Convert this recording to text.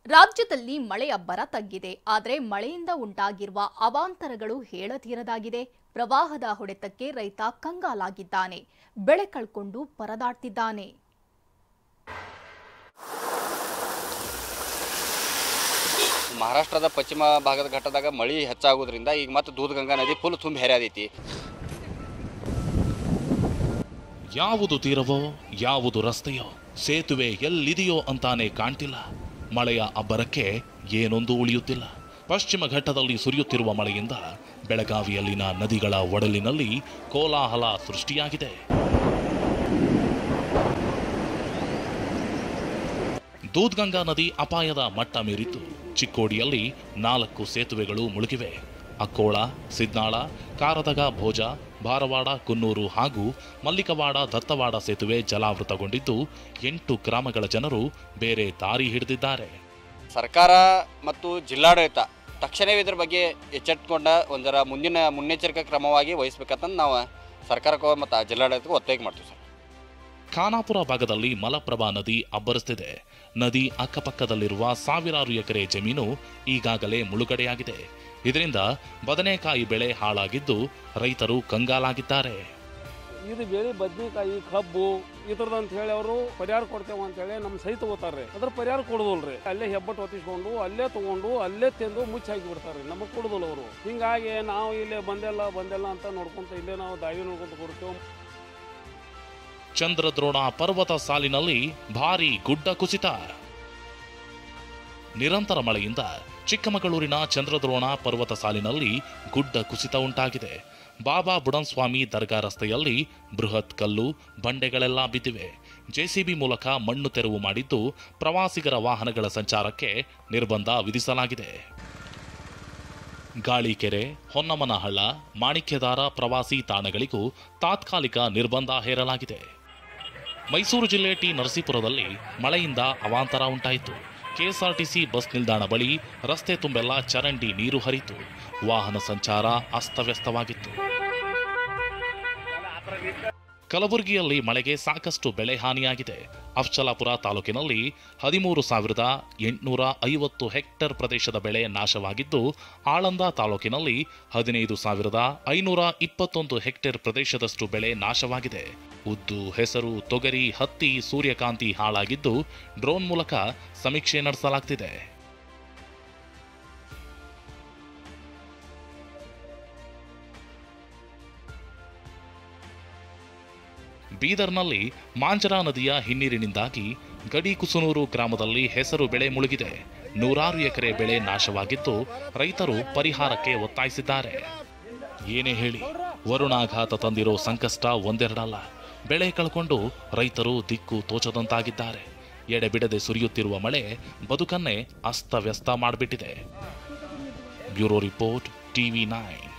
ರಾಜ್ಯದಲ್ಲಿ ಮಳೆ ಅಬ್ಬರ ತಗ್ಗಿದೆ. ಆದರೆ ಮಳೆಯಿಂದ ಉಂಟಾಗಿರುವ ಅವಾಂತರಗಳು ಹೇಳತೀರದಾಗಿದೆ. ಪ್ರವಾಹದ ಹೊಡೆತಕ್ಕೆ ರೈತ ಕಂಗಾಲಾಗಿದ್ದಾನೆ. ಬೆಳೆ ಕಳ್ಕೊಂಡು ಪರದಾಡ್ತಿದ್ದಾನೆ. ಮಹಾರಾಷ್ಟ್ರದ ಪಶ್ಚಿಮ ಭಾಗದ ಘಟ್ಟದಾಗ ಮಳೆ ಹೆಚ್ಚಾಗೋದ್ರಿಂದ ಈಗ ಮತ್ತೆ ದೂಧಗಂಗಾ ನದಿ ಫುಲ್ ತುಂಬಿ ಹರಿಯಾದೈತಿ. ಯಾವುದು ತೀರವೋ ಯಾವುದು ರಸ್ತೆಯೋ ಸೇತುವೆ ಎಲ್ಲಿದೆಯೋ ಅಂತಾನೆ ಕಾಣ್ತಿಲ್ಲ. ಮಳೆಯ ಅಬ್ಬರಕ್ಕೆ ಏನೊಂದು ಉಳಿಯುತ್ತಿಲ್ಲ. ಪಶ್ಚಿಮ ಘಟ್ಟದಲ್ಲಿ ಸುರಿಯುತ್ತಿರುವ ಮಳೆಯಿಂದ ಬೆಳಗಾವಿಯಲ್ಲಿನ ನದಿಗಳ ಒಡಲಿನಲ್ಲಿ ಕೋಲಾಹಲ ಸೃಷ್ಟಿಯಾಗಿದೆ. ದೂಧಗಂಗಾ ನದಿ ಅಪಾಯದ ಮಟ್ಟ ಮೀರಿದ್ದು ಚಿಕ್ಕೋಡಿಯಲ್ಲಿ 4 ಸೇತುವೆಗಳು ಮುಳುಗಿವೆ. ಅಕ್ಕೋಳ, ಸಿದ್ನಾಳ, ಕಾರದಗ, ಭೋಜ, ಭಾರವಾಡ, ಕುನ್ನೂರು ಹಾಗೂ ಮಲ್ಲಿಕವಾಡ, ದತ್ತವಾಡ ಸೇತುವೆ ಜಲಾವೃತಗೊಂಡಿದ್ದು 8 ಗ್ರಾಮಗಳ ಜನರು ಬೇರೆ ದಾರಿ ಹಿಡಿದಿದ್ದಾರೆ. ಸರ್ಕಾರ ಮತ್ತು ಜಿಲ್ಲಾಡಳಿತ ತಕ್ಷಣವೇ ಇದರ ಬಗ್ಗೆ ಎಚ್ಚೆತ್ತುಕೊಂಡ ಒಂದರ ಮುಂದಿನ ಮುನ್ನೆಚ್ಚರಿಕಾ ಕ್ರಮವಾಗಿ ವಹಿಸಬೇಕಂತ ನಾವು ಸರ್ಕಾರಕ್ಕೆ ಮತ್ತು ಜಿಲ್ಲಾಡಳಿತಕ್ಕೆ ಒತ್ತಾಯ ಮಾಡ್ತೀವಿ ಸರ್. ಖಾನಾಪುರ ಭಾಗದಲ್ಲಿ ಮಲಪ್ರಭಾ ನದಿ ಅಬ್ಬರಿಸುತ್ತಿದೆ. ನದಿ ಅಕ್ಕಪಕ್ಕದಲ್ಲಿರುವ ಸಾವಿರಾರು ಎಕರೆ ಜಮೀನು ಈಗಾಗಲೇ ಮುಳುಗಡೆಯಾಗಿದೆ. ಇದರಿಂದ ಬದನೆಕಾಯಿ ಬೆಳೆ ಹಾಳಾಗಿದ್ದು ರೈತರು ಕಂಗಾಲಾಗಿದ್ದಾರೆ. ಇದು ಬೆಳೆ ಬದನೆಕಾಯಿ, ಕಬ್ಬು ಇದ್ರದ್ದು ಅಂತ ಹೇಳಿ ಅವರು ಪರಿಹಾರ ಕೊಡ್ತೇವೆ ಅಂತ ಹೇಳಿ ನಮ್ಮ ಸಹಿತ ಹೋಗ್ತಾರೆ. ಅದ್ರ ಪರಿಹಾರ ಕೊಡೋದಿಲ್ರಿ. ಅಲ್ಲೇ ಹೆಬ್ಬಟ್ಟು ಹೊತ್ತಿಸ್ಕೊಂಡು ಅಲ್ಲೇ ತಗೊಂಡು ಅಲ್ಲೇ ತಿಂದು ಮುಚ್ಚಿ ಹಾಕಿ ಬಿಡ್ತಾರೆ. ನಮಗೆ ಕೊಡೋದಿಲ್ಲ ಅವರು. ಹಿಂಗಾಗಿ ನಾವು ಇಲ್ಲೇ ಬಂದೆಲ್ಲ ಅಂತ ನೋಡ್ಕೊಂತ ಇಲ್ಲೇ ನಾವು ದಾವಿ ನೋಡ್ಕೊಂತ ಕೊಡ್ತೇವೆ. ಚಂದ್ರದ್ರೋಣ ಪರ್ವತ ಸಾಲಿನಲ್ಲಿ ಭಾರೀ ಗುಡ್ಡ ಕುಸಿತ. ನಿರಂತರ ಮಳೆಯಿಂದ ಚಿಕ್ಕಮಗಳೂರಿನ ಚಂದ್ರದ್ರೋಣ ಪರ್ವತ ಸಾಲಿನಲ್ಲಿ ಗುಡ್ಡ ಕುಸಿತ ಉಂಟಾಗಿದೆ. ಬಾಬಾ ಬುಡನ್ಸ್ವಾಮಿ ದರ್ಗಾ ರಸ್ತೆಯಲ್ಲಿ ಬೃಹತ್ ಕಲ್ಲು ಬಂಡೆಗಳೆಲ್ಲ ಬಿದ್ದಿವೆ. ಜೆಸಿಬಿ ಮೂಲಕ ಮಣ್ಣು ತೆರವು ಮಾಡಿದ್ದು ಪ್ರವಾಸಿಗರ ವಾಹನಗಳ ಸಂಚಾರಕ್ಕೆ ನಿರ್ಬಂಧ ವಿಧಿಸಲಾಗಿದೆ. ಗಾಳಿಕೆರೆ, ಹೊನ್ನಮನಹಳ್ಳ, ಮಾಣಿಕ್ಯದಾರ ಪ್ರವಾಸಿ ತಾಣಗಳಿಗೂ ತಾತ್ಕಾಲಿಕ ನಿರ್ಬಂಧ ಹೇರಲಾಗಿದೆ. ಮೈಸೂರು ಜಿಲ್ಲೆ ಟಿ ನರಸೀಪುರದಲ್ಲಿ ಮಳೆಯಿಂದ ಅವಾಂತರ ಉಂಟಾಯಿತು. ಕೆಎಸ್ಆರ್ಟಿಸಿ ಬಸ್ ನಿಲ್ದಾಣ ಬಳಿ ರಸ್ತೆ ತುಂಬೆಲ್ಲ ಚರಂಡಿ ನೀರು ಹರಿತು. ವಾಹನ ಸಂಚಾರ ಅಸ್ತವ್ಯಸ್ತವಾಗಿತ್ತು. ಕಲಬುರಗಿಯಲ್ಲಿ ಮಳೆಗೆ ಸಾಕಷ್ಟು ಬೆಳೆ ಹಾನಿಯಾಗಿದೆ. ಅಫ್ಜಲಾಪುರ ತಾಲೂಕಿನಲ್ಲಿ 13,850 ಹೆಕ್ಟೇರ್ ಪ್ರದೇಶದ ಬೆಳೆ ನಾಶವಾಗಿದ್ದು, ಆಳಂದ ತಾಲೂಕಿನಲ್ಲಿ 15,521 ಹೆಕ್ಟೇರ್ ಪ್ರದೇಶದಷ್ಟು ಬೆಳೆ ನಾಶವಾಗಿದೆ. ಉದ್ದು, ಹೆಸರು, ತೊಗರಿ, ಹತ್ತಿ, ಸೂರ್ಯಕಾಂತಿ ಹಾಳಾಗಿದ್ದು ಡ್ರೋನ್ ಮೂಲಕ ಸಮೀಕ್ಷೆ ನಡೆಸಲಾಗುತ್ತಿದೆ. ಬೀದರ್ನಲ್ಲಿ ಮಾಂಜರಾ ನದಿಯ ಹಿನ್ನೀರಿನಿಂದಾಗಿ ಗಡಿ ಕುಸುನೂರು ಗ್ರಾಮದಲ್ಲಿ ಹೆಸರು ಬೆಳೆ ಮುಳುಗಿದೆ. 100 ಎಕರೆ ಬೆಳೆ ನಾಶವಾಗಿದ್ದು ರೈತರು ಪರಿಹಾರಕ್ಕೆ ಒತ್ತಾಯಿಸಿದ್ದಾರೆ. ಏನೇ ಹೇಳಿ, ವರುಣಾಘಾತ ತಂದಿರೋ ಸಂಕಷ್ಟ ಒಂದೆರಡಲ್ಲ. ಬೆಳೆ ಕಳ್ಕೊಂಡು ರೈತರು ದಿಕ್ಕು ತೋಚದಂತಾಗಿದ್ದಾರೆ. ಎಡೆಬಿಡದೆ ಸುರಿಯುತ್ತಿರುವ ಮಳೆ ಬದುಕನ್ನೇ ಅಸ್ತವ್ಯಸ್ತ ಮಾಡಿಬಿಟ್ಟಿದೆ. Bureau report, TV9.